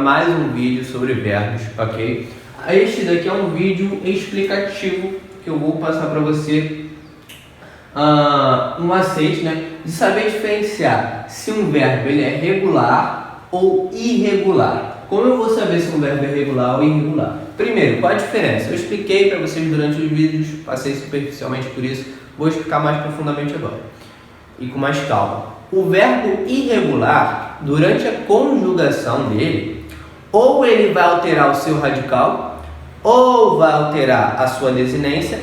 mais um vídeo sobre verbos, ok? Este daqui é um vídeo explicativo que eu vou passar para você um macete, né, de saber diferenciar se um verbo ele é regular ou irregular. Como eu vou saber se um verbo é regular ou irregular? Primeiro, qual a diferença? Eu expliquei para vocês durante os vídeos, passei superficialmente por isso, vou explicar mais profundamente agora e com mais calma. O verbo irregular, durante a conjugação dele, ou ele vai alterar o seu radical, ou vai alterar a sua desinência,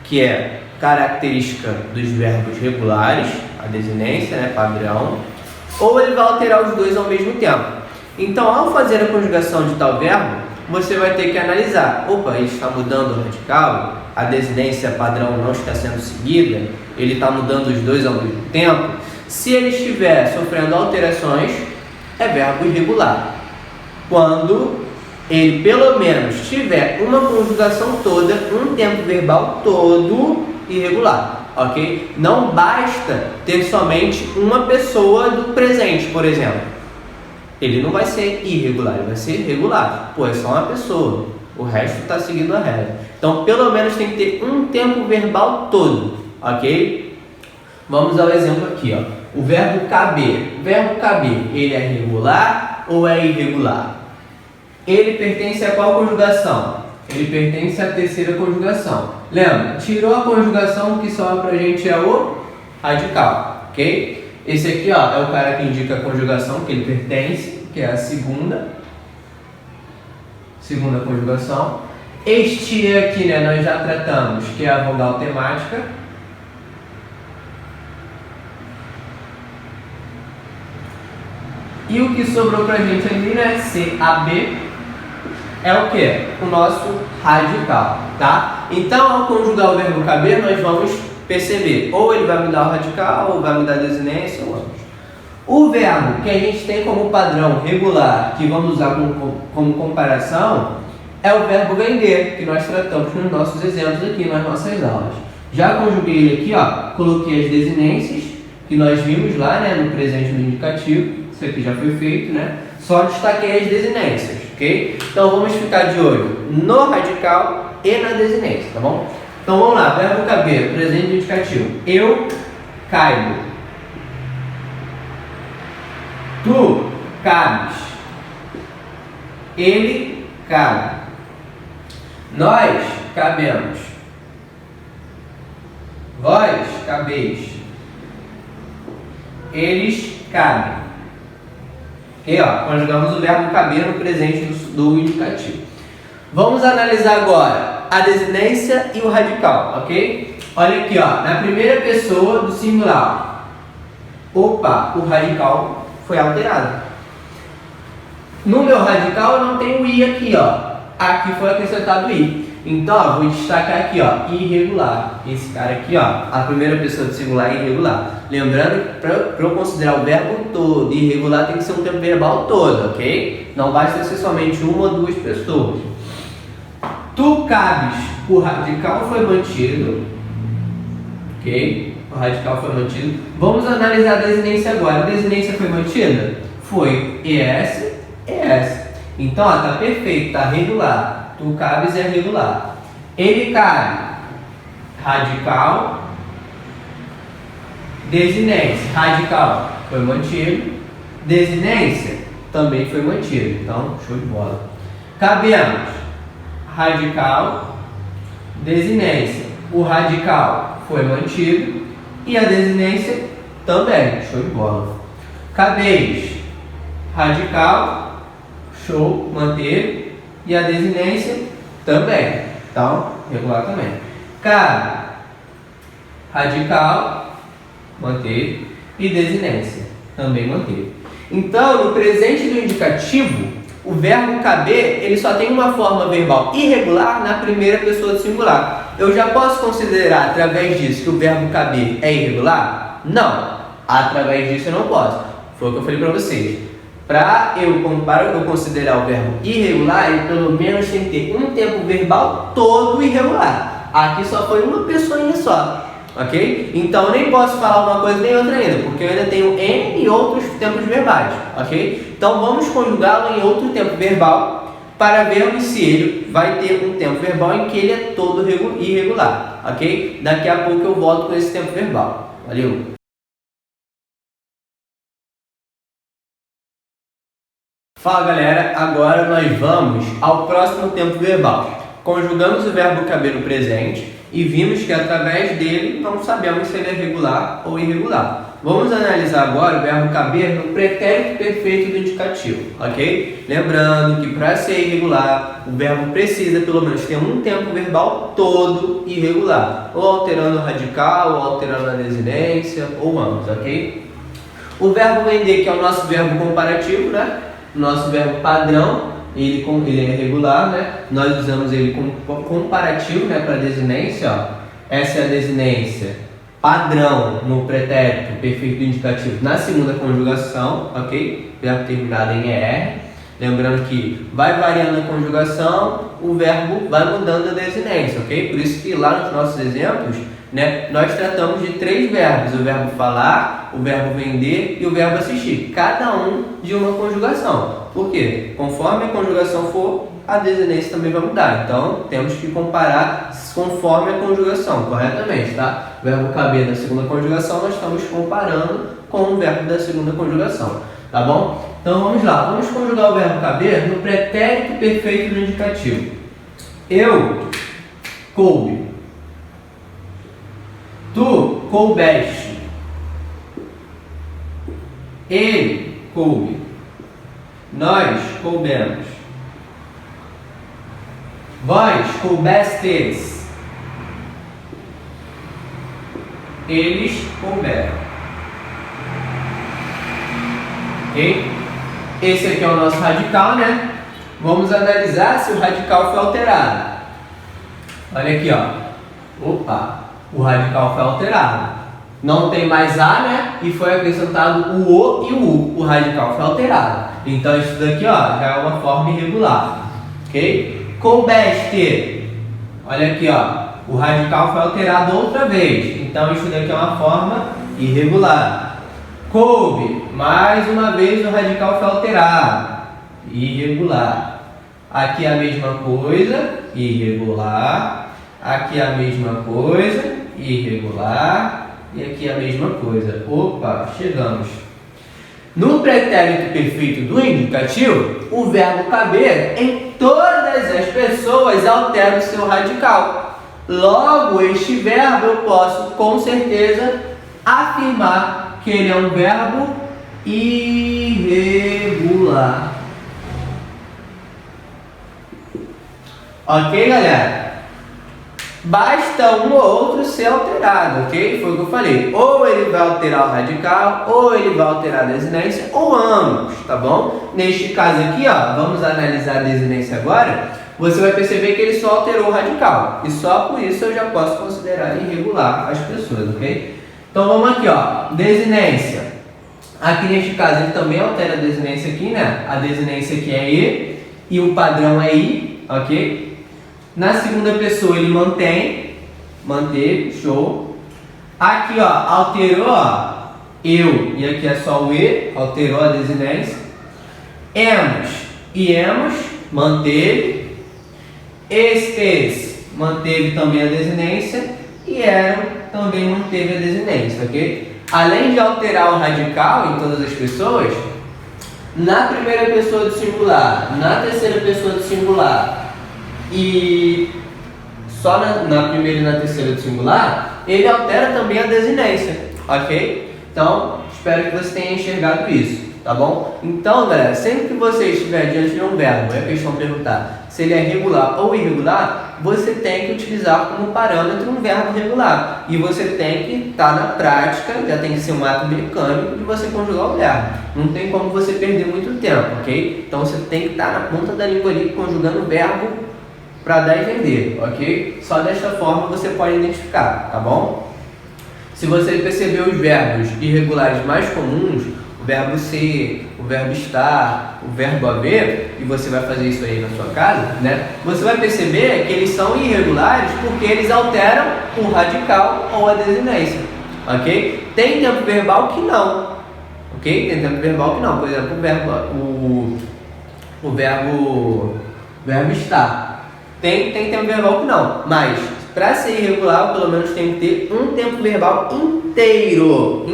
que é característica dos verbos regulares, a desinência, né, padrão, ou ele vai alterar os dois ao mesmo tempo. Então, ao fazer a conjugação de tal verbo, você vai ter que analisar, opa, ele está mudando o radical, a desinência padrão não está sendo seguida, ele está mudando os dois ao mesmo tempo. Se ele estiver sofrendo alterações, é verbo irregular. Quando ele pelo menos tiver uma conjugação toda, um tempo verbal todo irregular, ok? Não basta ter somente uma pessoa do presente, por exemplo. Ele não vai ser irregular, ele vai ser regular. Pô, é só uma pessoa, o resto está seguindo a regra. Então, pelo menos tem que ter um tempo verbal todo, ok? Vamos ao exemplo aqui, ó. O verbo caber. O verbo caber, ele é regular ou é irregular? Ele pertence a qual conjugação? Ele pertence à terceira conjugação. Lembra? Tirou a conjugação, que sobra pra gente é o radical, ok? Esse aqui, ó, é o cara que indica a conjugação que ele pertence, que é a segunda conjugação. Este aqui, né, nós já tratamos, que é a vogal temática. E o que sobrou pra gente ali, né, CAB, é o que? O nosso radical, tá? Então, ao conjugar o verbo caber, nós vamos perceber, ou ele vai mudar o radical, ou vai mudar a desinência, ou ambos. O verbo que a gente tem como padrão regular, que vamos usar como comparação, é o verbo vender, que nós tratamos nos nossos exemplos aqui, nas nossas aulas. Já conjuguei ele aqui, ó, coloquei as desinências, que nós vimos lá, né, no presente no indicativo. Isso aqui já foi feito, né? Só destaquei as desinências, ok? Então vamos ficar de olho no radical e na desinência, tá bom? Então vamos lá, verbo caber, presente indicativo. Eu caibo. Tu cabes. Ele cabe. Nós cabemos. Vós cabeis. Eles cabem. Ok, ó, conjugamos o verbo caber no presente do indicativo. Vamos analisar agora a desinência e o radical, ok? Olha aqui, ó, na primeira pessoa do singular. Opa, o radical foi alterado. No meu radical eu não tenho i aqui, ó. Aqui foi acrescentado i. Então, ó, vou destacar aqui, ó, irregular. Esse cara aqui, ó, a primeira pessoa do singular é irregular. Lembrando que para eu considerar o verbo todo, irregular tem que ser um tempo verbal todo, ok? Não basta ser somente uma ou duas pessoas. Tu cabes, o radical foi mantido, ok? O radical foi mantido. Vamos analisar a desinência agora. A desinência foi mantida? Foi ES, ES. Então, ó, tá perfeito, tá regular. Tu cabes é regular. Ele cabe. Radical. Desinência. Radical foi mantido. Desinência também foi mantido. Então, show de bola. Cabemos. Radical. Desinência. O radical foi mantido. E a desinência também. Show de bola. Cabeis. Radical. Show. Manter. E a desinência também. Então, regular também. Cabe. Radical. Manter. E desinência também manter. Então, no presente do indicativo, o verbo caber, ele só tem uma forma verbal irregular na primeira pessoa do singular. Eu já posso considerar, através disso, que o verbo caber é irregular? Não. Através disso eu não posso. Foi o que eu falei para vocês. Para eu considerar o verbo irregular, ele pelo menos tem que ter um tempo verbal todo irregular. Aqui só foi uma pessoinha só. ok? Então eu nem posso falar uma coisa nem outra ainda, porque eu ainda tenho N outros tempos verbais, ok? Então vamos conjugá-lo em outro tempo verbal para vermos se ele vai ter um tempo verbal em que ele é todo irregular, ok? Daqui a pouco eu volto com esse tempo verbal. Valeu! Fala galera, agora nós vamos ao próximo tempo verbal. Conjugamos o verbo caber no presente e vimos que através dele não sabemos se ele é regular ou irregular. Vamos analisar agora o verbo caber no pretérito perfeito do indicativo, ok? Lembrando que para ser irregular, o verbo precisa pelo menos ter um tempo verbal todo irregular, ou alterando o radical, ou alterando a desinência, ou ambos, ok? O verbo vender, que é o nosso verbo comparativo, né? Nosso verbo padrão, ele é regular, né? Nós usamos ele como comparativo, né, para desinência, ó. Essa é a desinência padrão no pretérito perfeito do indicativo na segunda conjugação, ok? Verbo terminado em ER. Lembrando que vai variando a conjugação, o verbo vai mudando a desinência, ok? Por isso que lá nos nossos exemplos, né, nós tratamos de 3 verbos: o verbo falar, o verbo vender e o verbo assistir, cada um de uma conjugação. Por quê? Conforme a conjugação for, a desinência também vai mudar. Então, temos que comparar conforme a conjugação, corretamente, tá? O verbo caber da segunda conjugação, nós estamos comparando com o verbo da segunda conjugação, tá bom? Então, vamos lá. Vamos conjugar o verbo caber no pretérito perfeito do indicativo. Eu coube. Tu coubeste. Ele coube. Nós coubemos. Vós coubestes. Eles couberam. Ok? Esse aqui é o nosso radical, né? Vamos analisar se o radical foi alterado. Olha aqui, ó. Opa! O radical foi alterado. Não tem mais A, né? E foi acrescentado o O e o U. O radical foi alterado. Então isso daqui, ó, já é uma forma irregular. Ok? Coubeste. Olha aqui, ó. O radical foi alterado outra vez. Então isso daqui é uma forma irregular. Coube. Mais uma vez o radical foi alterado. Irregular. Aqui é a mesma coisa. Irregular. Aqui é a mesma coisa. Irregular. E aqui a mesma coisa. Opa, chegamos. No pretérito perfeito do indicativo, o verbo caber em todas as pessoas altera o seu radical. Logo, este verbo eu posso com certeza afirmar que ele é um verbo irregular. Ok, galera? Basta um ou outro ser alterado, ok? Foi o que eu falei. Ou ele vai alterar o radical, ou ele vai alterar a desinência, ou ambos, tá bom? Neste caso aqui, ó, vamos analisar a desinência agora. Você vai perceber que ele só alterou o radical. E só por isso eu já posso considerar irregular as pessoas, ok? Então vamos aqui, ó. Desinência. Aqui neste caso ele também altera a desinência aqui, né? A desinência aqui é E o padrão é I, ok? Na segunda pessoa ele manteve, show. Aqui, ó, alterou, ó, eu, e aqui é só o E, alterou a desinência. Emos e emos, manteve. Estes, manteve também a desinência. E eram, também manteve a desinência, ok? Além de alterar o radical em todas as pessoas, na primeira pessoa do singular, na terceira pessoa do singular, e só na primeira e na terceira do singular, ele altera também a desinência, ok? Então, espero que você tenha enxergado isso, tá bom? Então, galera, sempre que você estiver diante de um verbo, é questão de perguntar se ele é regular ou irregular, você tem que utilizar como parâmetro um verbo regular. E você tem que estar na prática, já tem que ser um ato mecânico de você conjugar o verbo. Não tem como você perder muito tempo, ok? Então, você tem que estar na ponta da língua ali conjugando o verbo para dar e vender, ok? Só desta forma você pode identificar, tá bom? Se você perceber os verbos irregulares mais comuns, o verbo ser, o verbo estar, o verbo haver, e você vai fazer isso aí na sua casa, né? Você vai perceber que eles são irregulares porque eles alteram o radical ou a desinência, ok? Tem tempo verbal que não, ok? Tem tempo verbal que não. Por exemplo, o verbo estar tem tempo verbal que não, mas para ser irregular, pelo menos tem que ter um tempo verbal inteiro,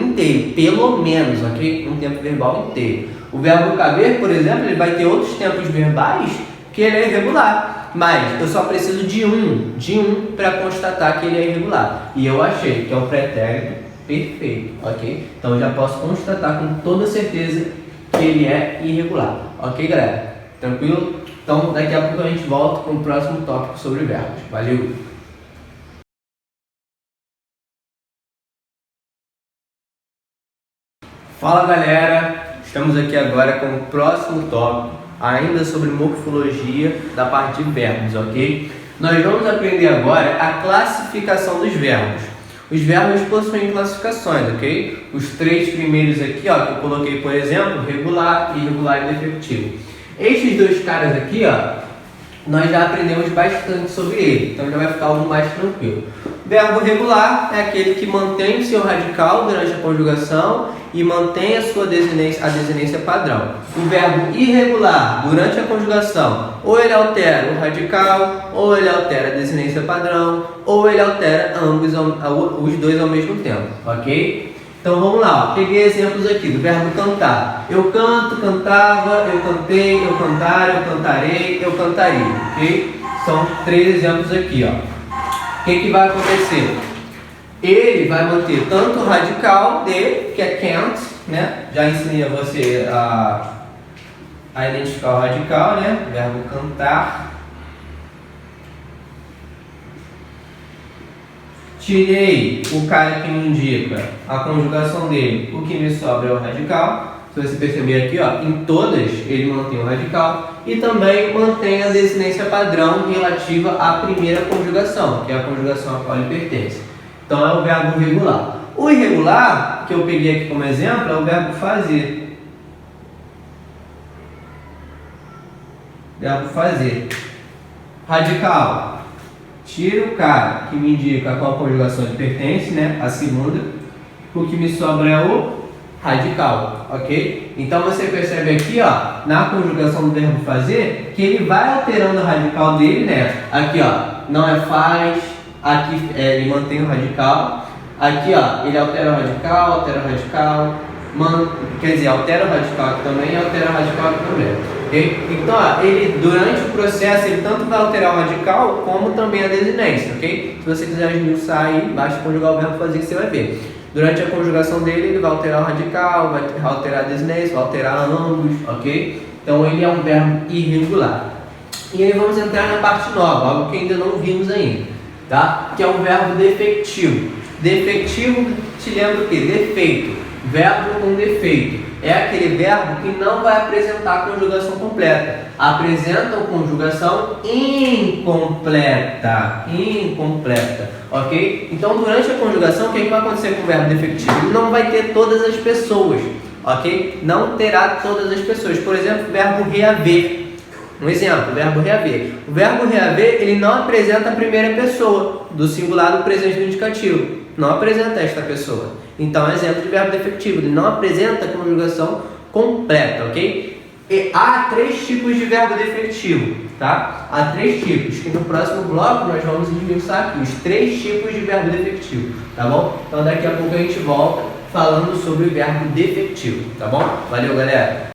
pelo menos, ok? Um tempo verbal inteiro. O verbo caber, por exemplo, ele vai ter outros tempos verbais que ele é irregular, mas eu só preciso de um para constatar que ele é irregular. E eu achei que é o pretérito perfeito, ok? Então eu já posso constatar com toda certeza que ele é irregular, ok, galera? Tranquilo? Então daqui a pouco a gente volta com o próximo tópico sobre verbos. Valeu! Fala, galera, estamos aqui agora com o próximo tópico, ainda sobre morfologia da parte de verbos, ok? Nós vamos aprender agora a classificação dos verbos. Os verbos possuem classificações, ok? Os três primeiros aqui, ó, que eu coloquei, por exemplo, regular, irregular e defectivo. Estes dois caras aqui, ó, nós já aprendemos bastante sobre ele, então já vai ficar algo mais tranquilo. Verbo regular é aquele que mantém o seu radical durante a conjugação e mantém a sua desinência padrão. O verbo irregular, durante a conjugação, ou ele altera o radical, ou ele altera a desinência padrão, ou ele altera os dois ao mesmo tempo, ok? Então vamos lá, ó. Peguei exemplos aqui do verbo cantar. Eu canto, cantava, eu cantei, eu cantar, eu cantarei, eu cantaria, ok? São três exemplos aqui, ó. O que vai acontecer? Ele vai manter tanto o radical de, que é can't, né? Já ensinei a você a identificar o radical, né? Verbo cantar. Tirei o cara que me indica a conjugação dele, o que me sobra é o radical. Se você perceber aqui, ó, em todas ele mantém o radical e também mantém a desinência padrão relativa à primeira conjugação, que é a conjugação a qual ele pertence. Então é o verbo regular. O irregular, que eu peguei aqui como exemplo, é o verbo fazer. Verbo fazer. Radical. Tira o cara que me indica a qual conjugação ele pertence, né? A segunda. O que me sobra é o radical, ok? Então você percebe aqui, ó, na conjugação do verbo fazer, que ele vai alterando o radical dele, né? Aqui, ó, não é faz, aqui ele mantém o radical, aqui, ó, ele altera o radical, quer dizer, altera o radical aqui também e altera o radical aqui também, ok? Então, ó, ele, durante o processo, ele tanto vai alterar o radical, como também a desinência, ok? Se você quiser esmiuçar aí, basta conjugar o verbo fazer que você vai ver. Durante a conjugação dele, ele vai alterar o radical, vai alterar a desinência, vai alterar ambos, ok? Então, ele é um verbo irregular. E aí vamos entrar na parte nova, algo que ainda não vimos ainda, tá? Que é um verbo defectivo. Defectivo te lembra o quê? Defeito. Verbo com defeito. É aquele verbo que não vai apresentar a conjugação completa. Apresenta a conjugação incompleta. Ok? Então, durante a conjugação, o que vai acontecer com o verbo defectivo? Ele não vai ter todas as pessoas. Ok? Não terá todas as pessoas. Por exemplo, o verbo reaver. Um exemplo, o verbo reaver. O verbo reaver, ele não apresenta a primeira pessoa do singular do presente do indicativo. Não apresenta esta pessoa. Então, exemplo de verbo defectivo, ele não apresenta a conjugação completa, ok? E há três tipos de verbo defectivo, tá? Há três tipos, que no próximo bloco nós vamos esmiuçar aqui os três tipos de verbo defectivo, tá bom? Então, daqui a pouco a gente volta falando sobre o verbo defectivo, tá bom? Valeu, galera!